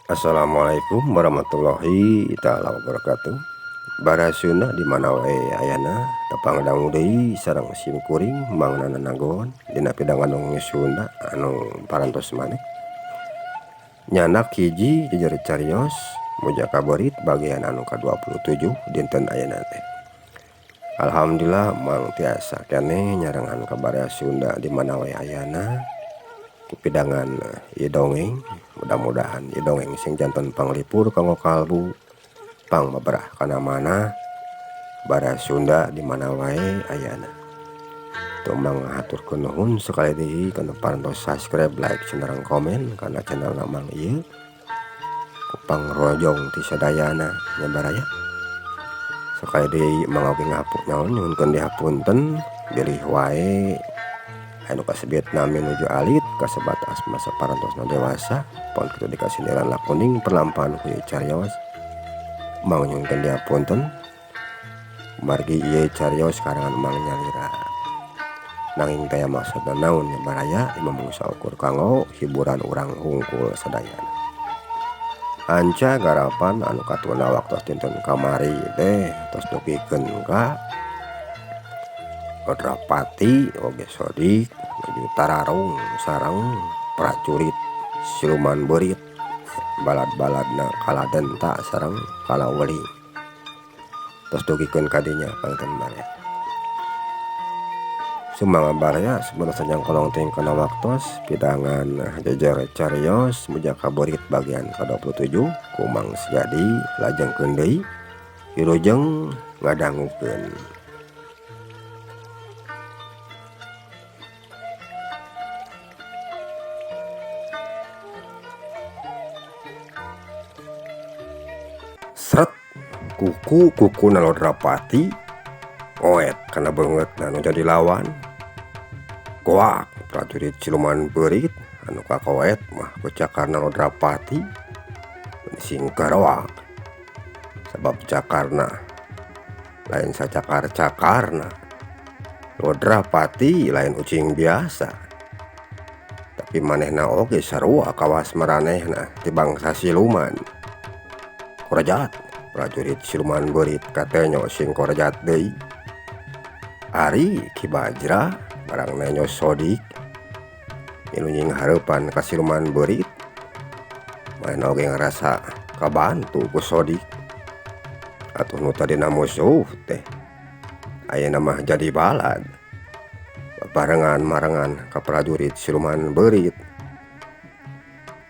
Assalamualaikum warahmatullahi taala wabarakatuh. Bara Sunda di mana wae ayana tepang dangu deui sareng sim kuring mangna nanagon dina pidangan nu Sunda anu parantos maneh. Nyanak hiji jejer carios muja kaborit bagian anu ka-27 dinten ayeuna teh. Alhamdulillah mang tiasa keneh nyarengan ka Bara Sunda di mana wae ayana. Pidangan ieu dongeng mudah-mudahan ieu dongeng sing janten panglipur kanggo kalbu pang mabrah kana mana Bara Sunda di mana wae ayana. Tumang haturkeun nuhun sekali deui kana parantos subscribe, like, cenderang komen kana channel mang ieu. Kupang rojong ti sadayana nya baraya. Sekali deui mang oge ngapuk nyaon nyuhunkeun dihapunten bilih wae anu kasebet nami nuju alit kasebat asma saparantosna dewasa pon kitu dikasih niran lakuning perlampahan ku ieu carios mang nyuhunkeun dihapunten margi ieu carios karangan mang nyalira nanging taya maksudna naon nya baraya imam saukur kanggo hiburan urang hungkul sadayana. Anca garapan anu katuna waktos dinten kamari teh tos dukikeun ka Odrapati oge sodik nuju tararung sareng prajurit siluman beurit balad-baladna kaladenta sareng kalaweuling tos dugikeun ka dinya pangten baraya. Sumangga baraya sabenerna sanjang kolong ting kana waktos pidangan jejer carios muja kaborit bagian ka-27 ku Mang Sejadi lajengkeun deui wilujeng ngadangukeun. Sret kuku Odrapati oet kana beungeutna nu jadi lawan goak prajurit siluman beurit anu kakoet mah ku cakarna Odrapati sing karoak sabab cakarna lain sacakar-cakarna Odrapati lain ucing biasa tapi manehna oge sarua kawas maranehna ti bangsa siluman. Korajat prajurit siluman beurit katenya sing korajat deui ari Ki Bajra barang nenyo sodik inu nying hareupan ka siluman beurit manehna oge ngarasa kabantu ku sodik atuh nu tadina musuh teh ayeuna mah jadi balad barengan marengan ka prajurit siluman beurit.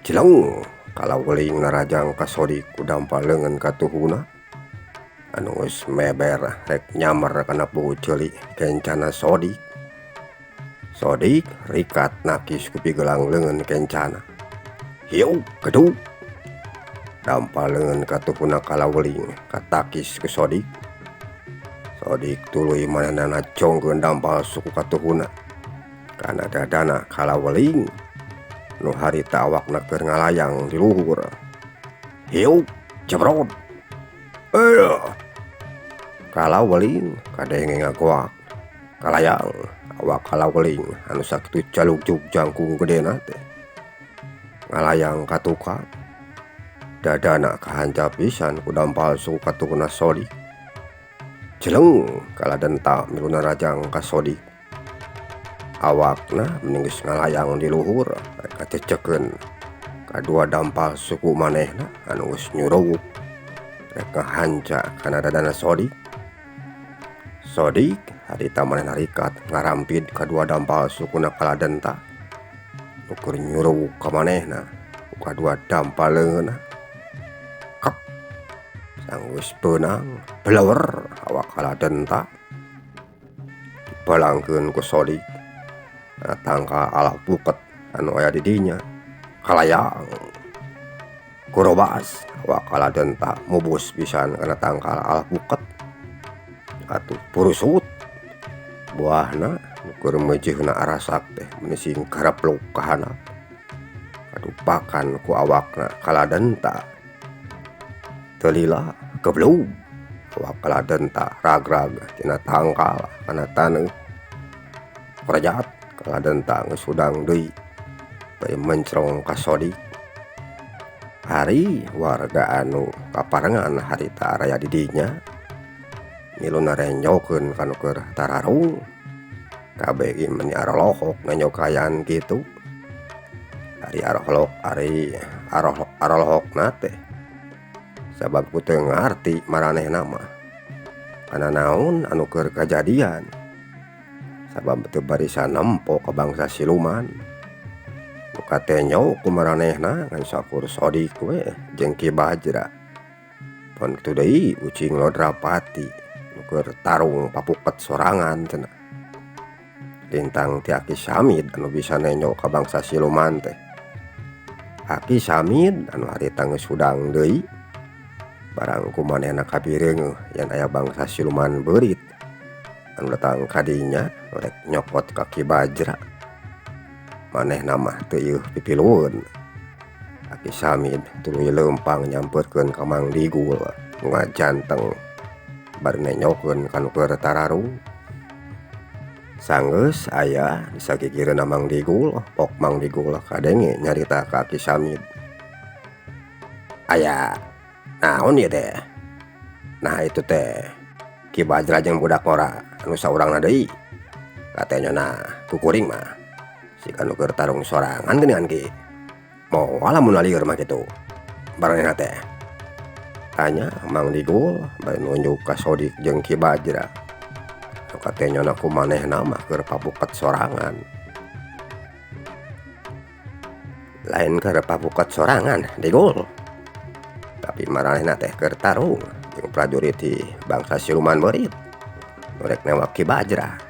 Cileng kalaweuling narajang ka sodik ku dampal leungeun ka tuhuna anu geus meber rek nyamer kana puguh ceuli kencana sodik. Sodik rikat nakis ku pigelang leungeun kencana. Hiu keduk dampal leungeun ka tuhuna kalaweuling katakis ku sodik. Sodik tuluy manehna nacongkeun dampal suku ka tuhuna kana dadana kalaweuling nu harita awakna keur ngalayang di luhur. Hiu cebrot kalaweuling kadenge ngagoak kalayang awak kalaweuling anu sakitu calugjug jangkung gedena teh ngalayang ka tukang dadana kahancap pisan ku dampal suku ka tuhuna sodik. Jeleng kaladenta miluna rajang ka sodik awakna mending geus ngalayang di luhur kacecekeun kadua dampal suku manehna anu geus nyuruwuk rek ngahanca kana dadana sodik. Sodik harita manehna rikat ngarampid kadua dampal sukuna kaladenta nu keur nyuruwuk ka manehna ku kadua dampal leungeunna. Kep sanggeus beunang blewer awak kaladenta dipalangkeun ku sodik kana tangkal alah buket anu aya di dinya kalayang kurobas awak kaladenta mubus pisan kana tangkal alah buket atuh purusut buahna nu keur meujeuhna arasak teh menising karepluk ka handap kadupakan ku awakna kaladenta. Teu lila geblug awak kaladenta ragrag tina tangkal kana taneuh. Korajat kaladenta geus udang deui bae mencrong ka sodik. Hari warga anu kaparengan harita raya didinya milu narenyokeun kanu keur tararung kabeh ieu meni arolohok nganyokayan kitu. Ari arolohokna teh sabab ku teu ngarti maranehna mah kana naon anu keur kajadian, sabab teu barisan nempo ka bangsa siluman. Nu katenyo ku maranehna ngan sakur Sodik we jeung Ki Bajra. Pon kitu deui ucing Lodrapati nu keur tarung papuket sorangan cenah. Lintang ti Aki Samid anu bisa nenyo ka bangsa siluman teh. Aki Samid anu harita geus hudang deui. Barang kumanehna kabireungeuh yen aya bangsa siluman beurit anu datang ka dinya rek nyokot ka Ki Bajra. Manehna mah teu ieuh pipilueun. Aki Samid tuluy leumpang nyampeurkeun ka Mang Digul nu ngajanteng bari nenyokeun kanu keur tararung. Sanggeus aya di sagigireunna Mang Digul, pok Mang Digul kadenge nyarita ka Aki Samid. "Aya naon ieu teh?" "Nah itu teh Ki Bajra jeung budak ngora anu saurangna deui. Katanyana ku kuring mah si kanu keur tarung sorangan geuningan Ki. Moal lamun alieur mah kitu baranehna teh," tanya Mang Digul bari nunjuk ka Sodik jeung Ki Bajra. Nu katanyana kumanehna mah keur papuket sorangan. "Lain keur papuket sorangan Digul, tapi maranehna teh keur tarung jeung prajurit ti bangsa siluman beurit nu rek newak Ki Bajra,"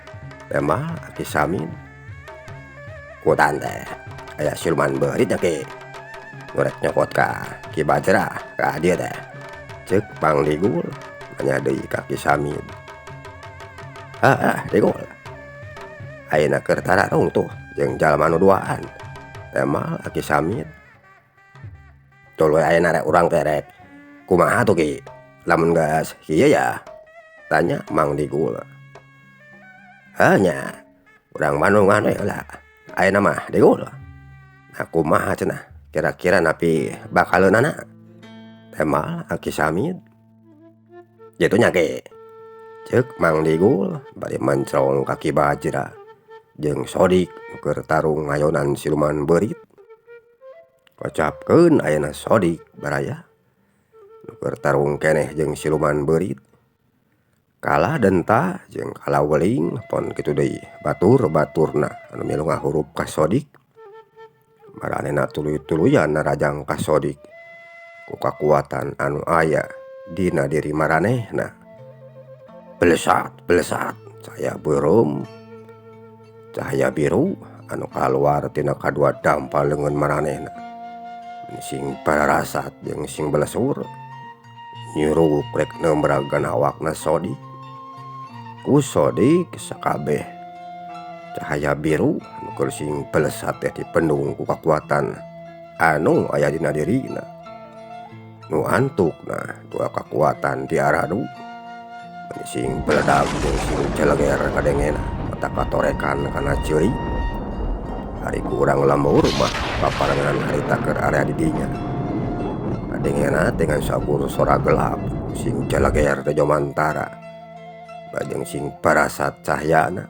temah Aki Samid. "Kutan teh aya siluman beurit nya Ki nu rek nyokot ka Ki Bajra ka dieu teh," ceuk Mang Digul nanya deui ka Ki Samid. "Heeh Digul, ayeuna keur tararung tuh jeung jalma nu duaan," temah Aki Samid. "Tuluy ayeuna rek urang teh rek kumaha tuh Ki lamun geus kieu ya?" tanya Mang Digul. "Heuh nya urang Bandungan we heula ayeuna mah Digul. Nah kumaha cenah kira-kira napi bakaleunana?" temah Aki Samid. "Kitu nya Ki," ceuk Mang Digul bari mencrong ka Ki Bajra jeung Sodik nu keur tarung ngayonan siluman beurit. Kocapkeun ayeuna Sodik baraya nu keur tarung keneh jeung siluman beurit. Kalah denta jeung kalah weling pon kitu deui batur-baturna anu milu ngahurup ka Sodik. Maranehna tuluy-tuluyan narajang ka Sodik ku kakuatan anu aya dina diri maranehna. Belesat cahaya beureum, cahaya biru anu kaluar tina kadua dampal leungeun maranehna. Sing pararasat jeung sing belesur nyurup rek neumbragan awakna Sodik. Ku Sodik sakabeh cahaya biru anu keur sing belesat teh dipendung ku kakuatan anu aya dina dirina. Nu antukna dua kakuatan diaradu meni sing beledag jeung sing celeger kadengena mata katorekan kana ceuri. Ari ku urang lembur mah paparangan harita keur area didinya. Kadengena dengan sakur sora gelap sing celeger teh jomantara bajeng sing parasat cahyana.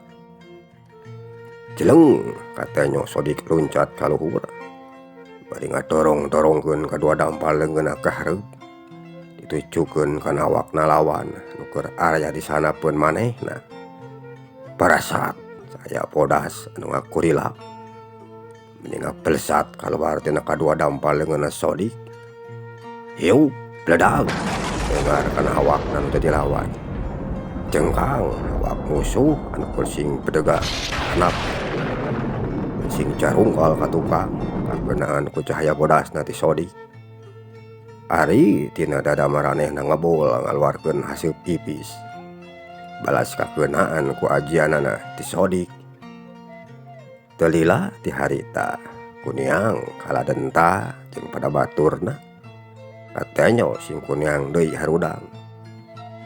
"Jeleng," katanya Sodik loncat ka luhur bari ngadorong-dorongkeun kadua dampal leungeunna ka hareup ditujukeun kana awakna lawan nu keur area di sanapeun manehna. Parasat cahaya podas anu ngakurilap meni ngapelesat kaluar tina kadua dampal leungeunna Sodik. Hiup bledag dengar kana awakna nu teu dilawan. Cengkang awak musuh anu keur sing pedegah hanap sing carungkal ka tukang kageunaan ku cahaya bodasna ti Sodik. Ari tina dada maranehna ngebul ngaluarkeun haseup ipis balas kageunaan ku ajianana ti Sodik. Teu lila ti harita kuniang kalah denta jeung pada baturna. Katenyo sing kuniang deui harudang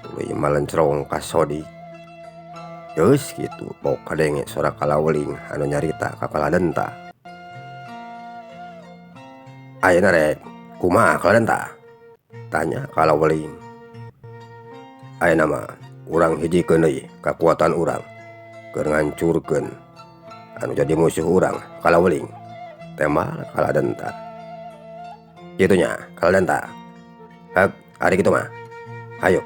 tuluy malencrong ka Sodik. Geus kitu pok kadenge sora kalaweling anu nyarita ka kalah denta. "Ayeuna rek Kumaha kalian ta? Tanya kalaweuling. Ayeuna mah urang hijikeun deui kakuatan urang keur ngancurkeun anu jadi musuh urang kalaweuling. Temal kaladen ta. Kitu nya kaladen ta. Hek, ari kitu mah. Hayu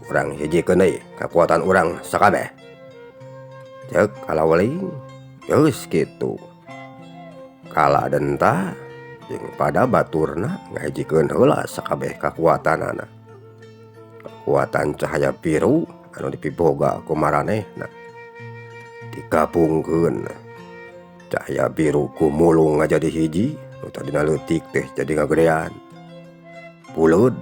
urang hijikeun deui kakuatan urang sakabeh. Ceuk kalaweuling. Geus kitu. Kaladen ta jeung pada baturna ngahijikeun heula sakabeh kakuatanana. Kekuatan cahaya biru anu dipiboga ku maranehna digabungkeun cahaya biru ku mulung ngajadi hiji nu tadina leutik teh jadi ngagedean buleud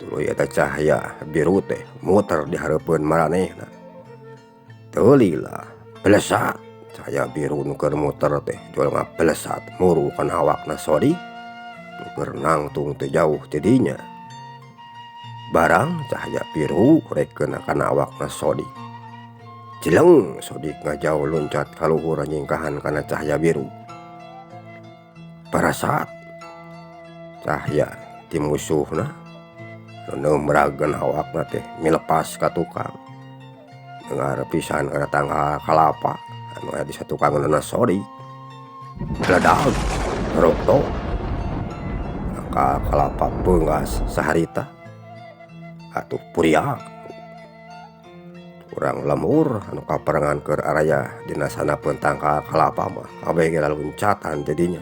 tuluy eta cahaya biru teh muter di hareupeun maranehna teu lila blesat cahaya biru nu keur muter teh jual ngablesat muru kana awakna Sodik nu keur nangtung teu jauh ti dinya. Barang cahaya biru rek keuna kana awakna Sodik. Jeleng Sodik ngajauh loncat kaluhur nyingkahan kana cahaya biru. Parasat cahaya ti musuhna nu neumrageun awakna teh milepas ka tukang. Dengar pisan kana tangga kalapa anu aya di satukangeunna Sodik. Bledag rokto angka kalapa beungas saharita. Atuh puriak urang lemur anu kaperengan keur araya dina sanapeun tangka kalapa mah kabeh ge loncatan jadinya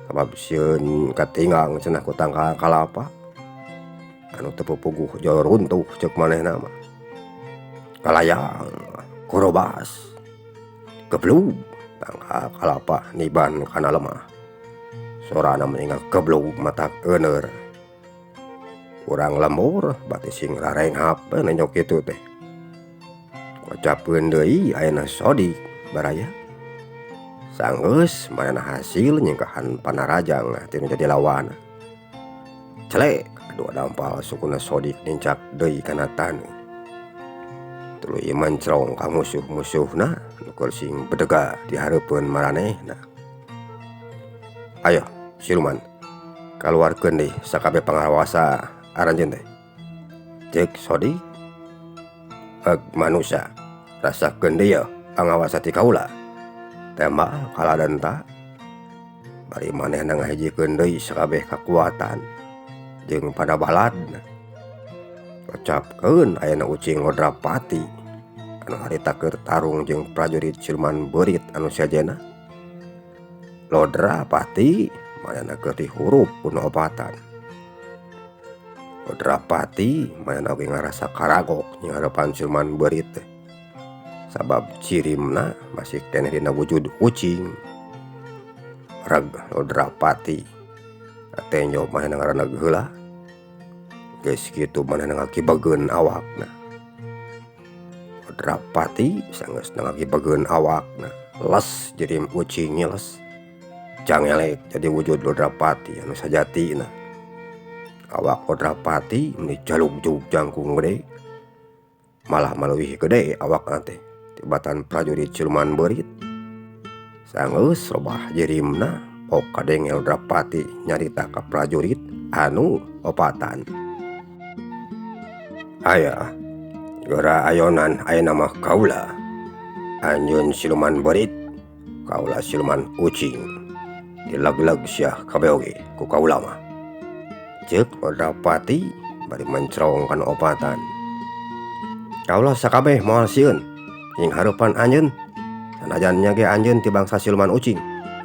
sabab sieun katinggang cenah ku tangka kalapa anu teu pupuguh jauh runtuh ceuk manehna mah kalayang korobas geblug tangka kalapa niban kana lemah sorana meninggal geblug matak euneur. Urang lemur bati sing rarenghap nenjok kitu teh. Kocapkeun deui ayeuna Sodik baraya. Sanggeus manehna hasil nyingkahan panarajang tinu jadi lawan. Celek kadua dampal sukuna Sodik nincak deui kana taneuh. Tuluy mancrong ka musuh-musuhna nu keur sing bedega di hareupeun maranehna. Ayo siluman kaluarkeun deui sakabeh pangawasa aranjeun teh. Ceuk Sodik. Heg manusia rasakeun deui pangawasa ti kaula. Temal kaladen ta. Bari manehna ngahijikeun deui sakabeh kakuatan jeung pada baladna. Kocapkeun ayeuna ucing Lodrapati anu harita keur tarung jeung prajurit siluman beurit anu sajena. Lodrapati manehna keur dihurup pun obatan. Lodrapati manehna oge ngarasa karagok nya hareupan siluman beurit teh. Sabab cirimna masih keneh dina wujud ucing. Reg Lodrapati atenjo manehna ngaraneg heula. Geus kitu manehna ngakibageun awakna. Lodrapati sanggeus ngakibageun awakna. Les jirim ucing les. Jangelek jadi wujud Lodrapati anu sajatina. Awak Lodrapati meni jalug-jalug jangkung gede. Malah maleuwih gede awakna teh tibatan prajurit siluman beurit. Sanggeus robah jirimna pok kadenge Lodrapati nyarita ka prajurit anu opatan. Aya geura ayonan ayeuna mah kaula anjeun siluman beurit kaula siluman ucing dileg-leg sia kabeh oge ku kaula mah. Ceuk Lodrapati bari mencrong kana opatan. Kaula sakabeh moal sieun ing hareupan anjeun sanajan nya ge anjeun ti bangsa siluman ucing.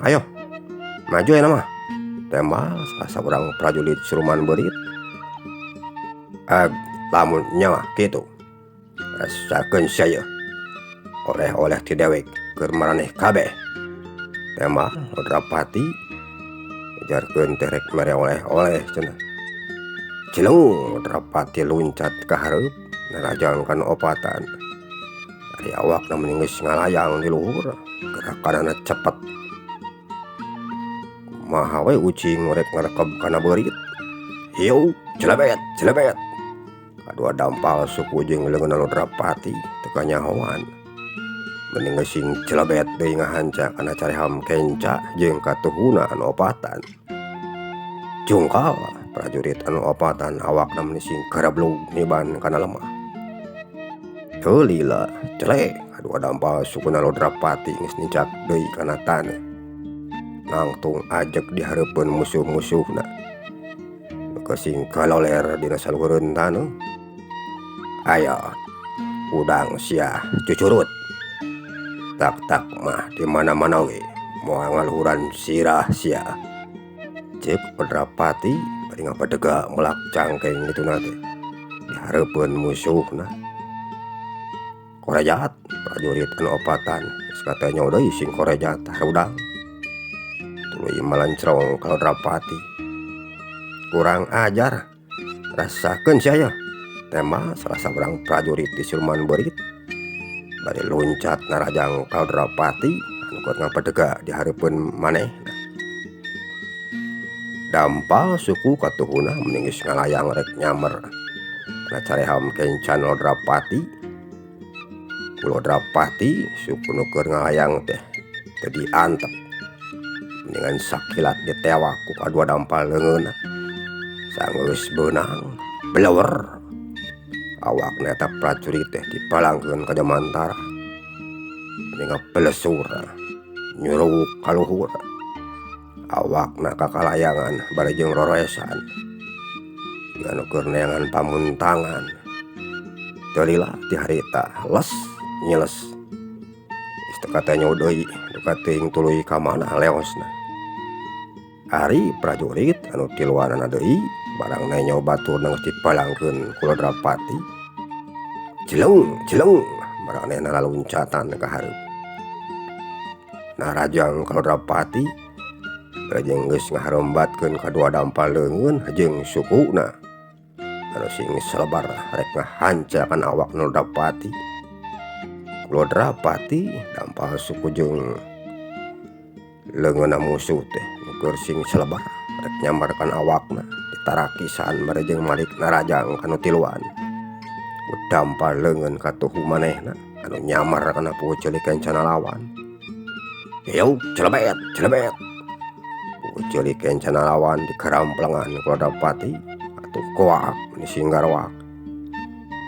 Ayo maju ayeuna mah. Temal salah saurang prajurit siluman beurit. Lamun nya mah kitu rasakeun saya oleh-oleh ti dewek keur maraneh kabeh. Temal Lodrapati ngejarkeun teh rek mere oleh-oleh cenah. Cileng Lodrapati luncat ka hareup narajang kana opatan. Ari awakna meni geus ngalayang di luhur, gerakanana cepet. Kumaha we ucing rek ngarekeb kana beurit. Hiu, celebet, celebet. Kadua dampal suku jeung leungeunna Lodrapati teu kanyahoan. Mending geus sing celebet deui ngahanca kana careham kenca jeung katuhuna anu opatan. jungkal prajurit anu opatan awakna sing garablog niban kana lemah. Teu lila celek adu adampal sukuna Lodrapati geus nincak deui kana taneuh. Nangtung ajeg di hareupeun musuh-musuhna. Nu sing kaloler dina saluhureun taneuh. Aya udang sia cucurut. Tak mah di mana-mana we moal ngaluhuran sirah sia. Cek Lodrapati bari ngapadega melak cangkeng dituna teh di hareupeun musuhna. Korejat prajurit anu opatan geus katanya deui sing korejat harudang. Tuluy malancrong ka Lodrapati. Kurang ajar, rasakeun saya. Tema salah sabarang prajurit di Siluman Berit bari loncat narajang ka Lodrapati anu keur ngapadega di hareupeun manehna. Dampal suku katuhuna mending geus ngalayang rek nyamer kana careham kencan Lodrapati. Lodrapati suku nu keur ngalayang teh teu diantep, mendingan sakilat ditewak ku kadua dampal leungeunna. Sanggeus beunang blewer awakna eta prajurit teh dipalangkeun ka Jamantara. Mendingan pelesur nyuruk ka luhur. Awakna kakalayangan bari jeung roroesan anu keur neangan pamuntangan. Teu lila ti harita les nyiles geus teu katanya deui duka teuing tuluy ka mana leosna. Ari prajurit anu tiluanana deui barang nenyo baturna geus dipalangkeun ku Lodrapati. Jeleng maranehna laluncatan ka hareup. Narajang ka Lodrapati jeung geus ngaharombatkeun kadua dampal leungeun jeung sukuna anu sing selebar rek ngahancakan awak Lodrapati. Lodrapati dampal suku jeung leungeunna musuh teh nu keur sing selebar rek nyambarkan awakna ditarakisan bari jeung malik narajang kanu tiluan. Dampal leungeun katuhu manehna anu nyamar kana puceulik kencana lawan. Yeuh celebet. Puceulik kencana lawan dikeramplengan ku Lodrapati atuh koak meni sing garwak.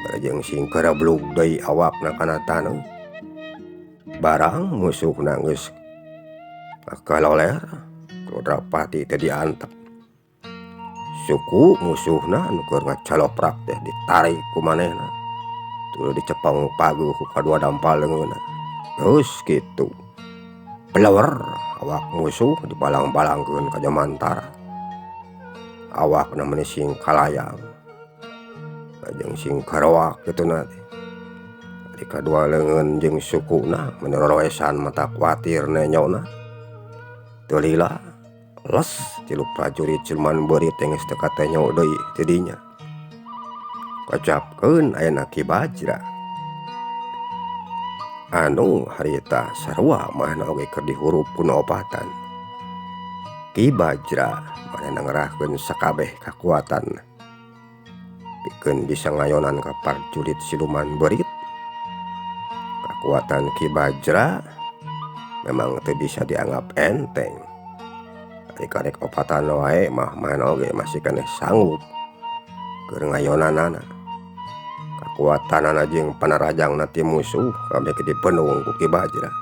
Bari jeung sing garablug deui awakna kana taneuh. Barang musuhna geus kaloler Lodrapati teh diantep. Suku musuhna anu keur ngacaloprak teh ditarik ku manehna. Tuluy dicepeng paguh ku kadua dampal leungeunna. Geus kitu blewer awak musuh dibalang-balangkeun ka Jamantara. Awakna meni sing kalayang jeung sing garwak kituna teh. Di kadua leungeun jeung sukuna meni roroesan mata kuatir nenyona. Teu lila les tilu prajurit Siluman Berit geus teu katanya deui ti dinya. Kacapkeun ayeuna Ki Bajra anu harita sarua manehna oge keur dihurup ku nu opatan. Ki Bajra manehna ngerahkeun sakabeh kakuatan pikeun bisa ngayonan ka prajurit Siluman Berit. Kakuatan Ki Bajra memang teu bisa dianggap enteng. Ari karek opatan wae mah manehna oge masih keneh sanggup keur ngayonanana. Kakuatanana jeung panarajangna ti musuh kabeh dipenuh ku Ki Bajra.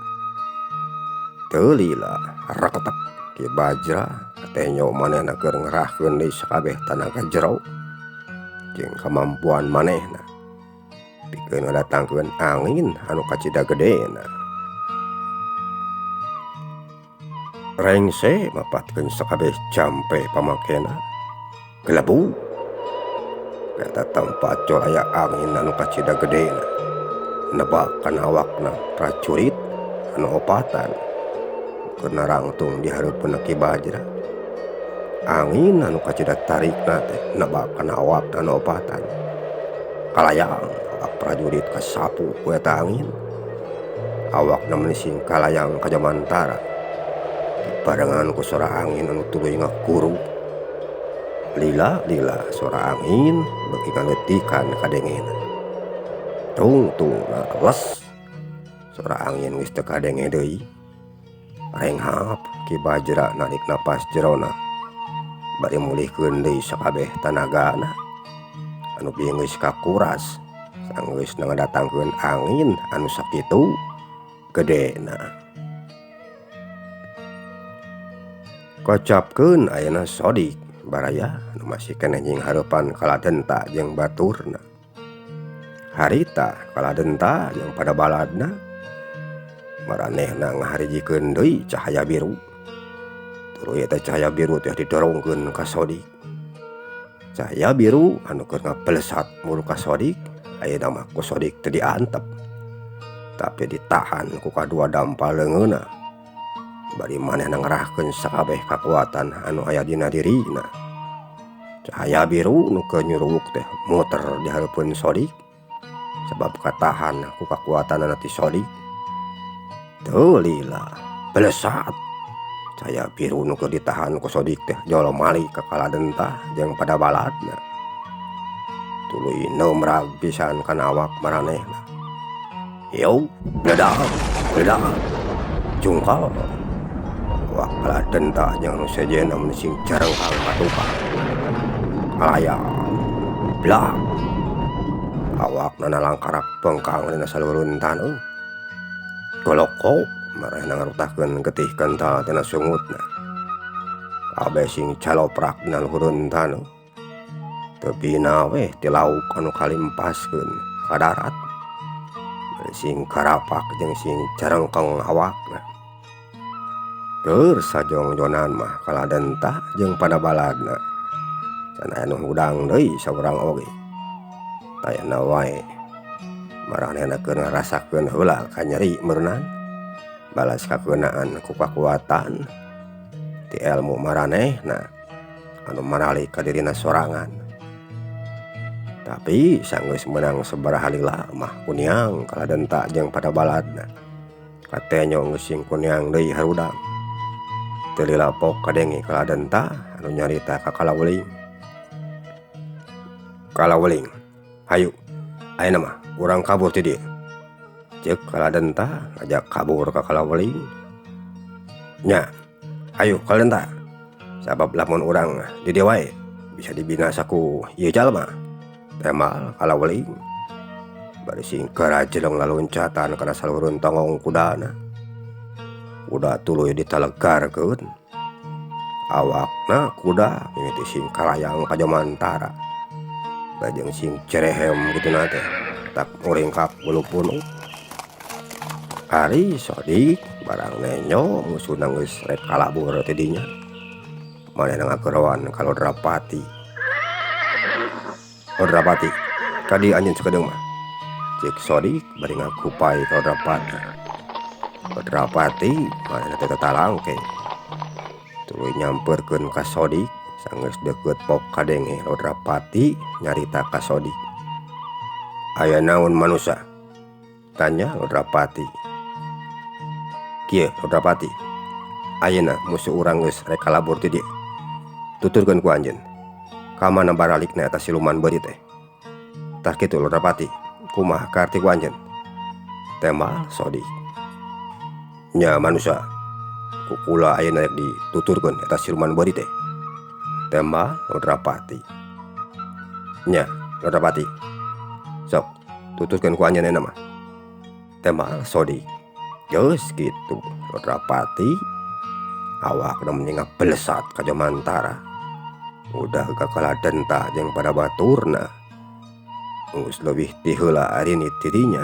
Teu lila raketek Ki Bajra katenyo manehna keur ngerahkeun deui sakabeh tanaga jero jeung kamampuan manehna pikeun ngadatangkeun angin anu kacida gedena. Rengse mapatkeun sakabeh campe pamakena gelebu. Eta tempat cor aya angin anu kacida gedena nebak kana awakna prajurit anu opatan keur narangtung di hareupeun Ki Bajra. Angin anu kacida tarikna teh nebak kana awakna anu opatan. Kalayang awak prajurit kasapu ku eta angin. Awakna meni sing kalayang ka Jamantara dibarengan ku sora angin anu tuluy ngakuru. Lila suara angin beuki ngaletikan kadengena. Tungtungna les suara angin geus teu kadenge deui. Renghap Ki Bajra narik napas jerona bari mulihkeun deui sakabeh tanagana anu bieu geus kakuras sanggeus ngadatangkeun angin anu sakitu gedena. Kocapkeun ayeuna Sodik baraya anu masih keneh nying hareupan kaladenta jeung baturna. Harita kaladenta jeung pada baladna maranehna ngaharijikeun deui cahaya biru. Tuluy eta cahaya biru teh didorongkeun ka Sodik. Cahaya biru anu keur ngapelesat mulu ka Sodik ayeuna mah ku Sodik teu diantep tapi ditahan ku kadua dampal leungeunna bari manehna ngerahkeun sakabeh kakuatan anu aya dina dirina. Cahaya biru nu keur nyuruk teh muter di hareupeun Sodik sabab katahan ku kakuatanna ti Sodik. Teu lila pelesat cahaya biru nu keur ditahan ku Sodik teh jolo malih ka kaladenta jeung pada baladna. Tuluy neumrag pisan kana awak maranehna. Yeuh, bledak, bledak, jungkal. Awak kaladenta jeung nu sejenna sing carenghang katukang. Alayang, blak. Awakna nalangkarak pengkang dina salureun taneuh. Golokok maranehna ngarutahkeun getih kental tina sungutna. Kabeh sing caloprak dina luhureun taneuh. Teu pina we ti lauk anu kalimpaskeun ka darat. Sing karapak jeung sing carengkeng awakna. Keur sajongjonan mah kaladenta jeung pada baladna. Can aya nu hudang deui saurang oge. Tayana wae maranehna keur ngarasakeun heula ka nyeri meureunan. Balas kakeunaan ku kakuatan ti elmu maranehna anu maralik ka dirina sorangan. Tapi sanggeus meunang sabaraha lila mah kuniang kaladenta jeung pada baladna. Katenyo geus sing kuniang deui harudang. Teu lila pok kadenge kaladenta anu nyarita ka kalaweuling. Kalaweuling, hayu ayeuna mah urang kabur ti dieu. Ceuk kaladenta ngajak kabur ka kalaweuling. Nya, hayu kaladenta. Sabab lamun urang di dieu wae bisa dibinasa ku ieu jalma. Temal kalaweuling bari sing karajeleng laluncatan kana salureun tongong kudana. Kuda tuluy ditalegarkeun. Awakna kuda mimiti sing kalayang ka jomantara. Bajeng sing cerehem kituna teh tak muringkak bulu-punu. Ari Sodik barang nenyo musuhna geus rek kalabur ti dinya. Manehna ngagerowan ka Lodrapati. Lodrapati, kadi anjeun sakedeung mah. Ceuk Sodik bari ngakupai ka Lodrapati. Lodrapati manehna teh tatalangke. Tuluy nyamperkeun ka Sodik sanggeus deukeut pok kadenge Lodrapati nyarita ka Sodik. Aya naon manusa? Tanya Lodrapati. Kieu Lodrapati, ayeuna musuh urang geus rek kalabur ti dieu. Tuturkeun ku anjeun. Ka mana baralikna eta siluman beuri teh? Tah kitu Lodrapati, kumaha karti ku anjeun? Temal Sodik. Nya manusa, kukula ayeuna rek dituturkeun eta siluman beuri teh. Temal Lodrapati. Nya Lodrapati, sok tuturkeun ku anjeun ayeuna mah. Temal Sodik. Geus kitu Lodrapati awakna menyingap belesat ka jomantara. Udah ka kaladenta jeung pada baturna geus leuwih ti heula arinit ti dinya.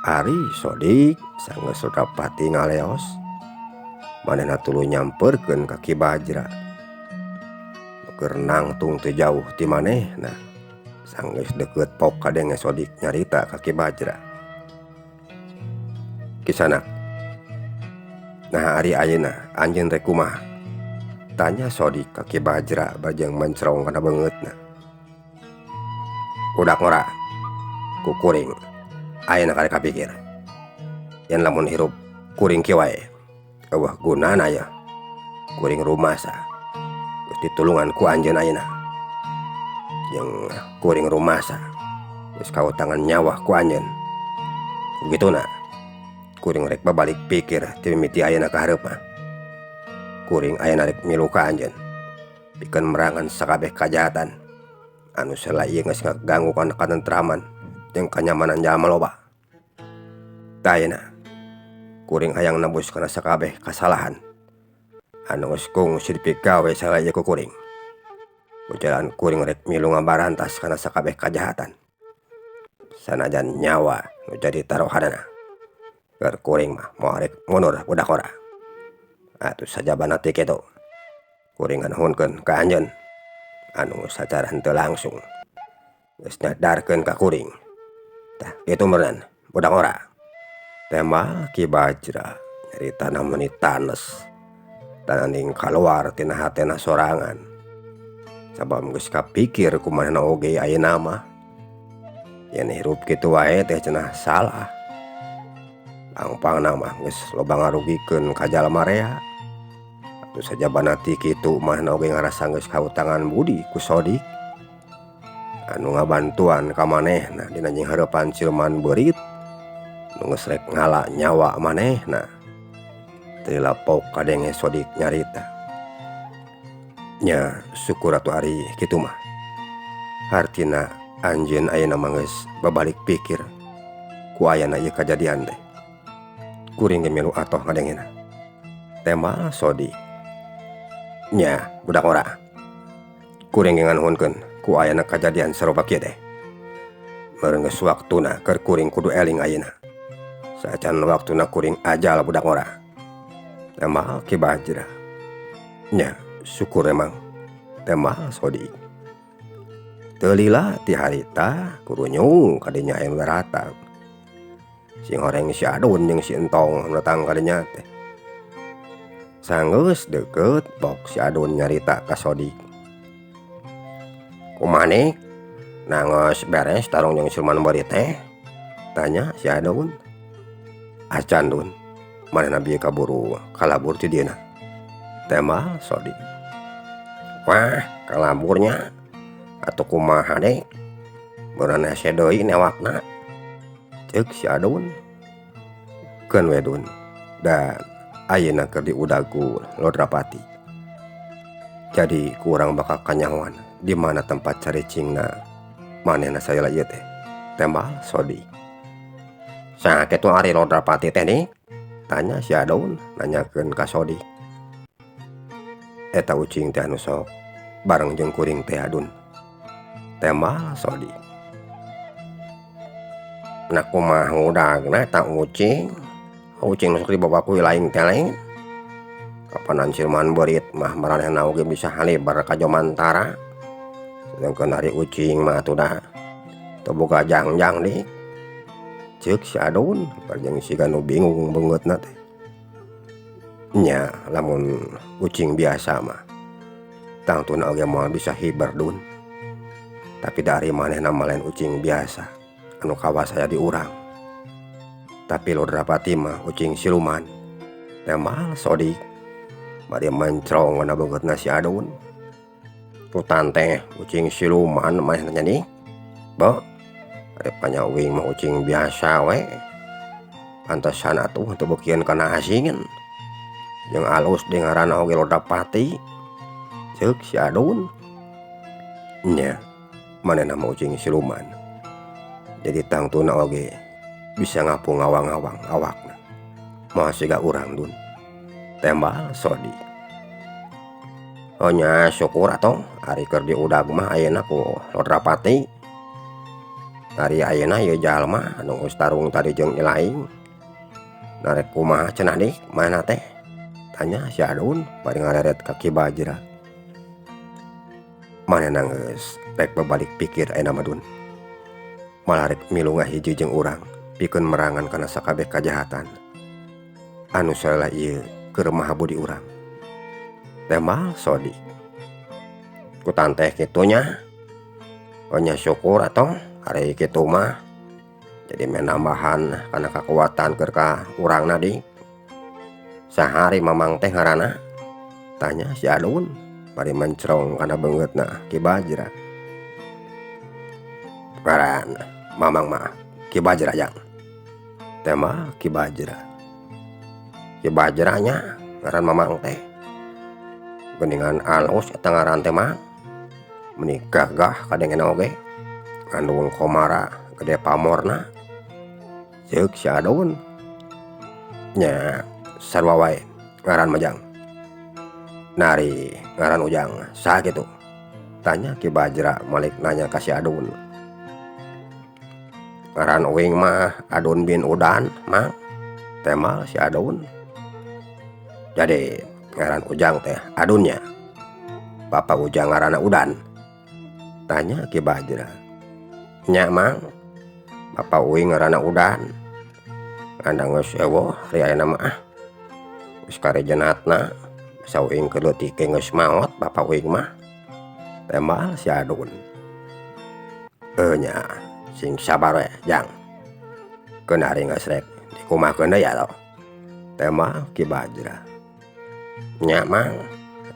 Ari Sodik sanggeus Lodrapati ngaleos manehna tuluy nyamperkeun ka Ki Bajra. Keur nangtung teu jauh ti manehna sanggeus deukeut pok kadenge Sodik nyarita ka Ki Bajra. Kisanak, nah ari ayeuna anjeun rek kumaha? Tanya Sodik ka Ki Bajra bajang mencrong kana beungeutna. Udak ngora ku kuring ayeuna karek kapikir yen lamun hirup kuring kieu wae eueuh gunana ya kuring rumasa geus ditulungan ku anjeun ayeuna jeung kuring rumasa geus kautangan nyawa ku anjeun. Kugituna kuring rek babalik pikir ti mimiti ayeuna ka hareup mah. Kuring ayeuna rek milu ka anjeun pikeun merangan sakabeh kajahatan anu sela ieu geus ngaganggu kana katentraman jeung kanyamanan jalma loba. Tah ayeuna kuring hayang nembus kana sakabeh kasalahan anu geus kungsi dipigawe sela ieu ku kuring. Bujalan kuring rek milu ngabarantas kana sakabeh kajahatan. Sanajan nyawa nu jadi taruhanana. Keur kuring mah moal rek mundur budak ora. Atuh sajabana teh kitu. Kuring nganuhunkeun ka anjeun anu sacara henteu langsung geus nyadarkeun ka kuring. Tah kitu meureun budak ora. Tema Ki Bajra nyaritana meuni tanes tananing kaluar tina hatena sorangan. Sabab geus kapikir kumanehna oge ayeuna mah yen hirup kitu wae teh cenah salah. Langpangna mah geus loba ngarugikeun ka jalma rea. Atuh sajabana ti kitu manehna oge ngarasa geus kautangan budi ku Sodik anu ngabantuan ka manehna dina jeung hareupan siluman beurit nu geus rek ngala nyawa manehna. Teu lapok kadenge Sodik nyarita. Nya syukur atuh ari kitu mah. Hartina anjeun ayeuna mah geus babalik pikir ku ayana ieu kajadian teh. Kuring ge milu atoh ngadengena. Tema Sodik. Nya budak ora. Kuring ge nganuhunkeun ku ayana kajadian sarupa kieu teh. Meureun geus waktuna keur kuring kudu eling ayeuna. Saacan waktuna kuring ajal budak ora. Tema Ki Bajra. Nya syukur emang. Tema Sodik. Teu lila ti harita kurunyung kadinya aya nu datang. Si ngoreng si Adun jeung si Entong datang kadinya teh. Sanggeus deukeut bok si Adun nyarita ka Sodik. Kumaha nangos beres tarung jeung siluman beurit teh? Tanya si Adun. Acan Dun, manehna bieu kaburu kalabur ti dieuna. Tema Sodik. Wah, kalaburnya atuh kumaha dek? Beurana hese deui newakna. Ceuk si Adun. Keun we Dun. Dan ayeuna keur diudag ku Lodrapati. Jadi kurang bakal kanyahoan di mana tempat caricingna manehna saela ieu teh. Tema Sodik. Saha kitu ari Lodrapati teh nih? Tanya si Adun nanyakeun ka Sodik. Eta ucing teh anu sok bareng jeung kuring teh Adun. Tema Sodik. Nah kumaha ngudagna eta ucing? Ucing nu sok dibawa ku laing teh lain. Kapanan siluman beurit mah maranehna oge bisa halebar ka Jomantara. Sedengkeun ari ucing mah atuh da teu boga jangjang dik. Ceuk si Adun parjang siga nu bingung beungeutna teh. Nya lamun ucing biasa mah tangtuna oge moal bisa hiber Dun. Tapi dari manehna mah lain ucing biasa anu kawas aya di urang. Tapi Lodrapati mah ucing siluman. Tema Sodik. Bari mencrong wana beungeutna si Adun. Tutan teh ucing siluman manehna nya nih. Bo, ari panyawing mah ucing biasa we. Pantesan atuh teu beukeun kana asingen. Jeung alus dengaranna oge Lodrapati. Ceuk si Adun. Nya manehna mah ucing siluman. Jadi tangtuna oge bisa ngapung ngawang-ngawang awakna. Moal siga urang Dun. Tema Sodik. Oh nya syukur atoh ari keur diudag mah ayeuna ku Lodrapati. Ari ayeuna ieu jalma anu geus tarung tadi jeung ilaing. Narek kumaha cenah dik manehna teh? Tanya si Adun bari ngareret ka Ki Bajra. Manehna geus rek babalik pikir ayeuna mah Dun. Malah rek milu ngahiji jeung urang pikeun merangan kana sakabeh kajahatan anu salela ieu keur maha budi urang. Tema Sodik. Kutan teh kitu nya. Oh nya syukur atoh ari kitu mah. Jadi menambahan kana kakuatan keur ka urangna dik. Sahari mamang teh ngaranna? Tanya si Adun bari mencrong kana beungeutna Ki Bajra. Ngaran mamang mah Ki Bajra jang. Tema Ki Bajra. Ki Bajra nya ngaran mamang teh. geningan alus eta ngaran teh mah menikah gah kadengen oge ngandung komara gede pamorna ceuk si Adun nya sarua wae ngaran Majang nari ngaran Ujang saha kitu tanya Ki Bajra malik nanya ka si Adun. Ngaran uing mah Adun bin Udan mang temal si Adun. Jadi ngaran Ujang teh Adunnya Bapak Ujang ngaranna Udan tanya Ki Bajra. Nya mang Bapak uing ngaranna Udan ngandang geus eueuh ari ayeuna mah geus karejenatna sa uing keur leutik geus maot Bapak uing mah temal si Adun. Nya sing sabar we Jang keun ari geus rek dikumahkeun deui atuh temal Ki Bajra. Nya mang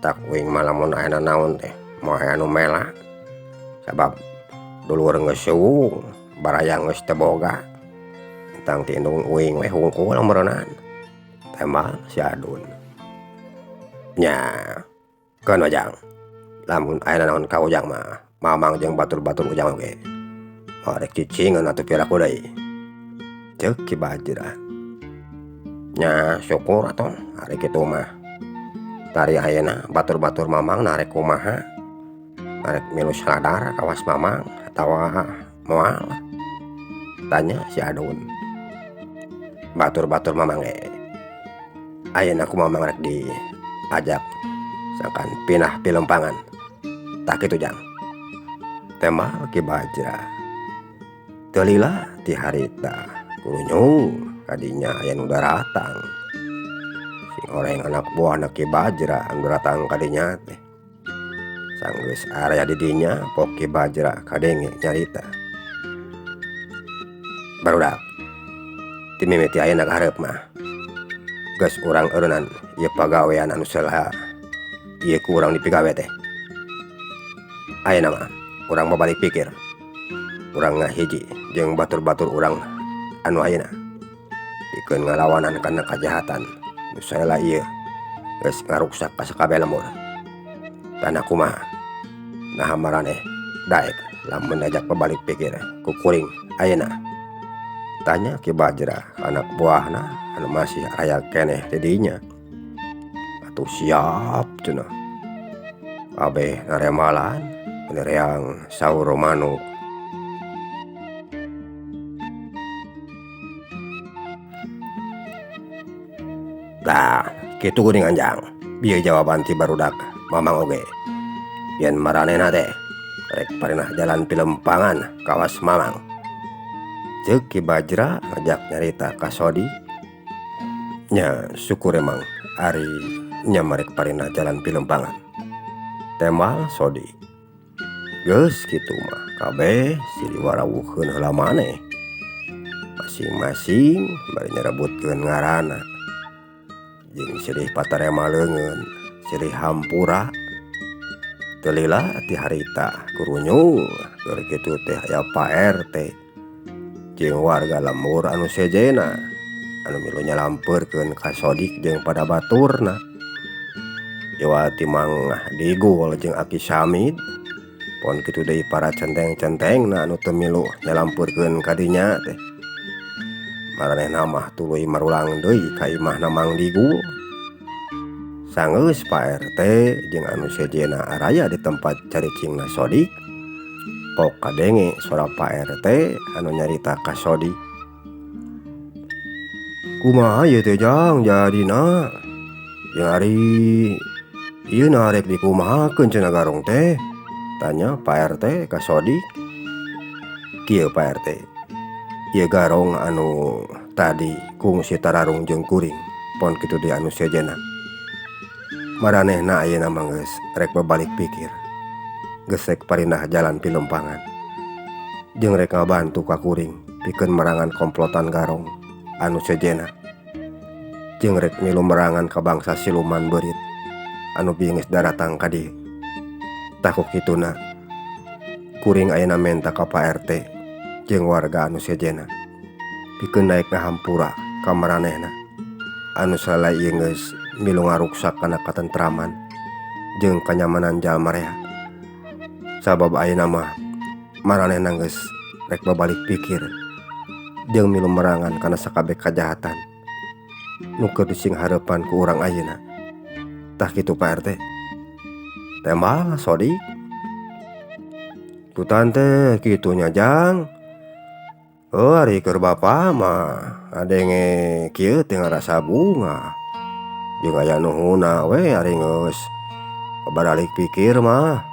tak uing mah lamun ayeuna naon teh moal aya anu mela sabab dulur geus suwung barayang geus teu boga tang ti indung uing we hungkul meureunan temal si Adun. Nya keun we Jang lamun ayeuna naon ka Ujang mah mamang jeung batur-batur Ujang oge moal rek cicingeun atuh piraku deui ceuk Ki Bajra. Nya syukur atuh ari kitu mah tari ayeuna batur-batur mamang narek kumaha narek milu saladar kawas mamang atawa moal tanya si Adun. Batur-batur mamang ayeuna ku mamang rek diajak sangkan pinah Pilempangan tak kitu Jang temal Ki Bajra. Teu lila ti harita kunyung kadinya aya nu datang sing oreng anak buahna Ki Bajra anu datang kadinya teh sanggeus area di dinya pok Ki Bajra kadenge nyarita. Barudak ti mimiti ayeuna ka hareup mah geus urang eueunan ieu pagawean anu salah ieu ku urang dipigawe teh ayeuna mah urang babalik pikir urang ngahiji jeung batur-batur urang anu ayeuna pikeun ngalawanan kana kajahatan nu saela ieu geus ngaruksak ka sakabeh lemur. Tana kumaha naha maraneh daek lamun diajak pabalik pikir ku kuring ayeuna tanya Ki Bajra anak buahna anu masih aya keneh di dinya. Atuh siap cenah kabeh naremalan reang saur manuk. Tah kitu geuningan Jang bieu jawaban ti barudak mamang oge yen maranehna teh rek parinah jalan Pilempangan kawas mamang ceuk Ki Bajra ngajak nyarita ka Sodi. Nya syukur emang ari nya marek parinah jalan Pilempangan temal Sodi. Geus kitu mah kabeh silih warawuhkeun heula maneh masing-masing bari nyarebutkeun ngaranna jeung silih patarema leungeun silih hampura. Teu lila ti harita kurunyung keur kitu teh aya Pak RT jeung warga lemur anu sejena anu milu nyalampeurkeun ka Sodik jeung pada baturna. Jawa timang digul jeung Aki Samid pon kitu deui para centeng-centengna anu teu milu nyalampeurkeun ka dinya teh maranehna mah tuluy marulang deui ka imahna Mang Digul. Sanggeus Pak RT jeung anu sejena araya di tempat caricingna Sodik pok kadenge suara Pak RT anu nyarita ka Sodik. Kumaha ieu teh Jang jadina jeung ari ieu narek dikumahakeun cenah garong teh tanya Pak RT ka Sodik. Kieu Pak RT ieu garong anu tadi kungsi tararung jeung kuring pon kitu di anu sejena maranehna ayeuna mah geus rek babalik pikir geus rek parinah jalan Pilempangan jeung rek ngabantu ka kuring pikeun merangan komplotan garong anu sejena jeung rek milu merangan ka bangsa siluman beurit anu biengis daratang ka dieu. Tah ku kituna kuring ayeuna menta ka Pak RT jeung warga anu sejena pikeun daek ngahampura ka maranehna anu salaya ieu geus milu ngaruksak kana katentraman jeung kanyamanan jalma rea. Sabab ayeuna mah maranehna geus rek babalik pikir jeung milu merangan kana sakabeh kajahatan nu keur dising hareupan ku urang ayeuna. Tah kitu Pak RT. Tembal Sodik. Kutan teh kitu nya Jang. Ari keur Bapa mah adenge kieu teh ngarasa bunga. Jeung aya nuhuna we ari geus babalik pikir mah.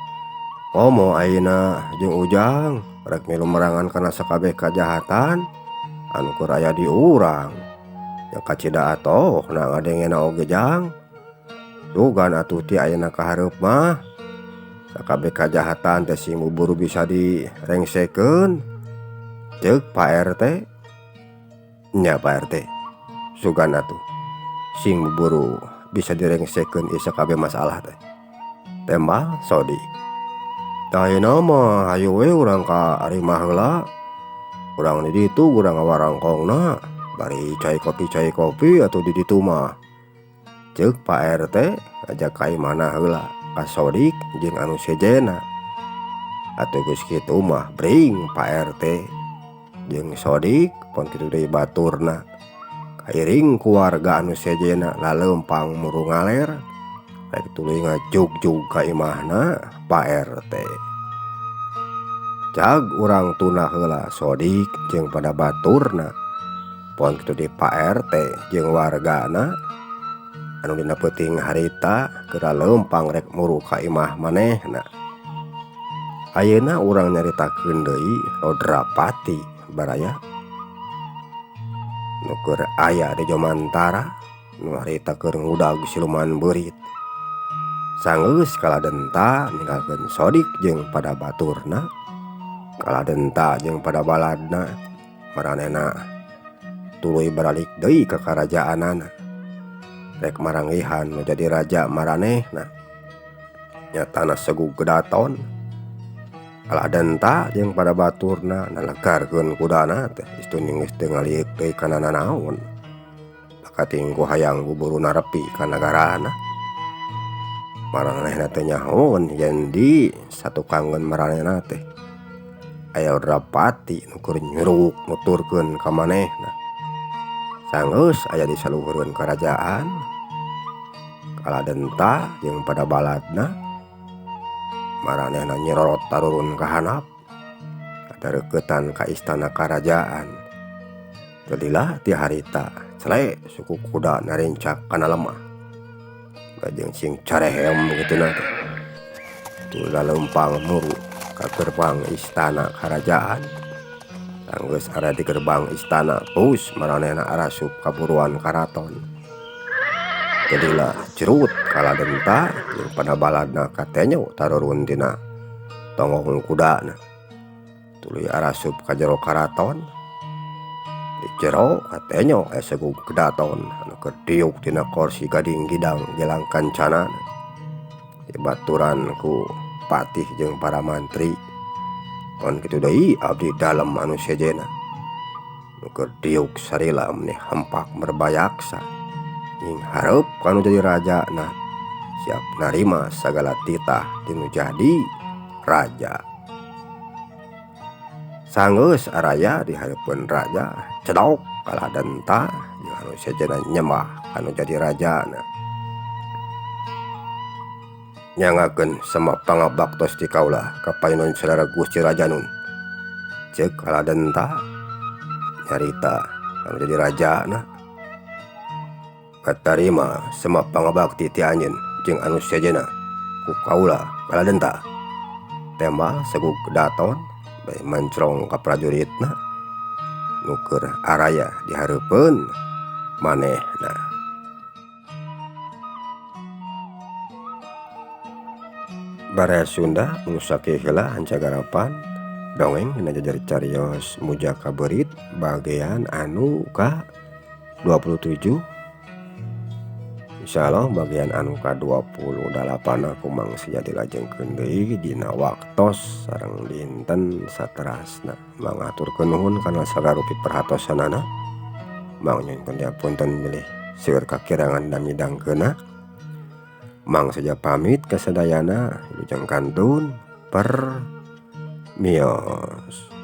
Komo ayeuna jeung Ujang rek milu merangan kana sakabeh kajahatan anu keur aya di urang. Yang kacida atoh na ngadengena oge Jang. Sugan atuh ti ayeuna ka hareup mah sakabeh kajahatan teh sing buru bisa direngsekeun. Ceuk Pak RT. Nya Pak RT. Sugan atuh sing buru bisa direngsekeun ieu sakabeh masalah teh. Tembal Sodik. Tah ayeuna mah hayu we urang ka Arimah heula. Urang di ditu urang ngawarangkongna bari cai kopi atuh di ditu mah. Ceuk Pak RT ajak ka imahna heula ka Sodik jeung anu sejena. Atuh geus kitu mah bring Pak RT jeung Sodik pon kitu deui baturna kairing keluarga anu sejena laleumpang muru ngaler rek tuluy ngajugjug ka imahna Pak RT. Jag urang tuna heula Sodik jeung pada baturna pon kitu deui Pak RT jeung wargana anu dina peuting harita keur laleumpang rek muru ka imah manehna. Ayeuna urang nyaritakeun deui Rodrapati baraya nu keur aya di Jomantara nu harita keur ngudag siluman beurit. Sanggeus kaladenta ninggalkeun Sodik jeung pada baturna, kaladenta jeung pada baladna maranehna tuluy baralik deui ka karajaanana rek maranggihan nu jadi raja maranehna. Nyatana Segug Gedaton kaladenta jeung pada baturna nalegarkeun kudana teh istun geus teu ngaliuk deui kana nanaon. Bakating ku hayang buburu narepi ka nagarana. Maranehna teh nyahoon yen di satukangkeun maranehna teh aya Rodrapati nu keur nyuruk nuturkeun ka manehna. Sanggeus aya di saluhureun karajaan kaladenta jeung pada baladna maranehna nyerorot tarurun ka handap kadareuketan ka istana karajaan. Teulilah ti harita celek suku kuda narincak kana lemah bajeng sing carehem kitu na teh tu laleumpang muru ka gerbang istana karajaan. Sanggeus ara di gerbang istana pus maranehna arasup ka buruan karaton. Jadilah cerut kaladenta jeung pada baladna katenyo tarurun dina tonggong kudana. Tuluy arasup ka jero karaton. Di jero katenyo aya Segug Gedaton anu keur diuk dina kursi gading gidang gelang kancanana. Dibaturan ku patih jeung para mantri. Pon kitu deui abdi dalem anu sejena nu keur diuk sarila meneh hampak merbayaksa. Ing hareup kanu jadi rajana siap narima sagala titah tinu jadi raja. Sanggeus araya di hareupeun raja cedok kaladenta jeung anu sejena nyembah anu jadi rajana. Nyangakeun semap pangabaktos ti kaula ka paenon saudara Gusti Raja Nun. Ceuk kaladenta nyarita anu jadi rajana. Katarima semap pangabakti ti anjeun jeung anu sejena ku kaula kaladenta. Tembal Segug Gedaton bae mancrong ka prajuritna nu keur araya di hareupeun manehna. Baraya Sunda ngusake heula hancagarapan dongeng dina jajar cariyos Mujaka Beurit bagean anu ka 27. Insyaallah bagian anu ka-28 aku mangsi jadi lajengkeun deui dina waktos sareng dinten saterasna. Mangaturkeun nuhun kana sagarupi perhatosanana. Mang nyuwun diapunten bilih seueur kakirangan damidangkeunna. Mang saja pamit kasadayana, Wilujeng Kantun per Mios.